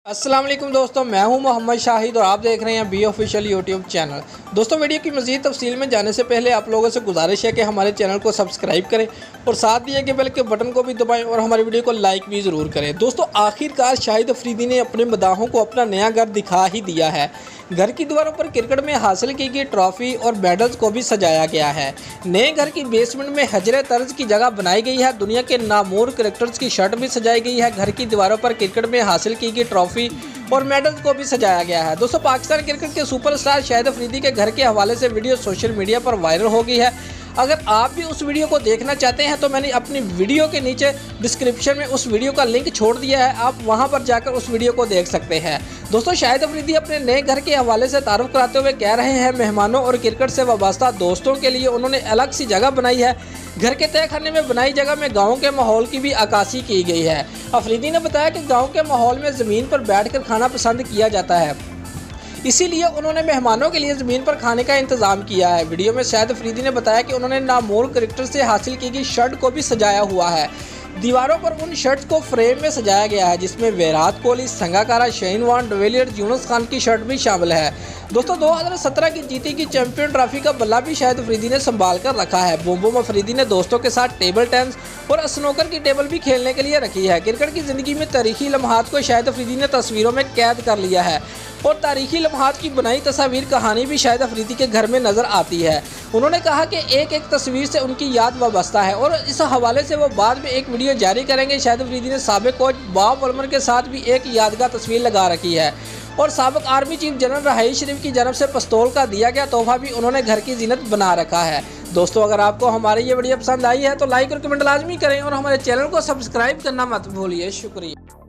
अस्सलाम वालेकुम दोस्तों, मैं हूं मोहम्मद शाहिद और आप देख रहे हैं बी ऑफिशियल यूट्यूब चैनल। दोस्तों, वीडियो की मज़ीद तफसील में जाने से पहले आप लोगों से गुजारिश है कि हमारे चैनल को सब्सक्राइब करें और साथ दिए गए बेल के बटन को भी दबाएं और हमारी वीडियो को लाइक भी ज़रूर करें। दोस्तों, आखिरकार शाहिद अफरीदी ने अपने मदाहों को अपना नया घर दिखा ही दिया है। घर की दीवारों पर क्रिकेट में हासिल की गई ट्रॉफी और मेडल्स को भी सजाया गया है। नए घर की बेसमेंट में हजरे तर्ज की जगह बनाई गई है। दुनिया के नामूर क्रिकेटर्स की शर्ट भी सजाई गई है। घर की दीवारों पर क्रिकेट में हासिल की गई ट्रॉफी और मेडल्स को भी सजाया गया है। दोस्तों, पाकिस्तान क्रिकेट के सुपरस्टार शाहिद अफरीदी के घर के हवाले से वीडियो सोशल मीडिया पर वायरल हो गई है। अगर आप भी उस वीडियो को देखना चाहते हैं तो मैंने अपनी वीडियो के नीचे डिस्क्रिप्शन में उस वीडियो का लिंक छोड़ दिया है, आप वहां पर जाकर उस वीडियो को देख सकते हैं। दोस्तों, शाहिद अफरीदी अपने नए घर के हवाले से तारुफ कराते हुए कह रहे हैं, मेहमानों और क्रिकेट से वाबस्ता दोस्तों के लिए उन्होंने अलग सी जगह बनाई है। घर के तय खाने में बनाई जगह में गाँव के माहौल की भी अक्कासी की गई है। अफरीदी ने बताया कि गाँव के माहौल में ज़मीन पर बैठ कर खाना पसंद किया जाता है, इसीलिए उन्होंने मेहमानों के लिए ज़मीन पर खाने का इंतज़ाम किया है। वीडियो में शाहिद अफरीदी ने बताया कि उन्होंने नामूर क्रिकेटर से हासिल की गई शर्ट को भी सजाया हुआ है। दीवारों पर उन शर्ट्स को फ्रेम में सजाया गया है जिसमें Virat Kohli, Sangakkara, Shane Warne, de Villiers, Younis Khan की शर्ट भी शामिल है। दोस्तों, 2017 की जीती की चैंपियन ट्रॉफी का बल्ला भी शाहिद अफरीदी ने संभाल कर रखा है। बूम अफरीदी ने दोस्तों के साथ टेबल टेनिस और स्नूकर की टेबल भी खेलने के लिए रखी है। क्रिकेट की ज़िंदगी में तारीखी लम्हात को शाहिद अफरीदी ने तस्वीरों में कैद कर लिया है और तारीखी लम्हात की बनाई तस्वीर कहानी भी शाहिद अफरीदी के घर में नज़र आती है। उन्होंने कहा कि एक एक तस्वीर से उनकी याद वाबस्ता है और इस हवाले से वो बाद में एक वीडियो जारी करेंगे। शाहिद अफरीदी ने साबिक कोच बॉब वुलमर के साथ भी एक यादगार तस्वीर लगा रखी है और साबिक आर्मी चीफ जनरल राहील शरीफ की जानब से पिस्तौल का दिया गया तोहफा भी उन्होंने घर की जीनत बना रखा है। दोस्तों, अगर आपको हमारी ये वीडियो पसंद आई है तो लाइक और कमेंट लाजमी करें और हमारे चैनल को सब्सक्राइब करना मत भूलिए। शुक्रिया।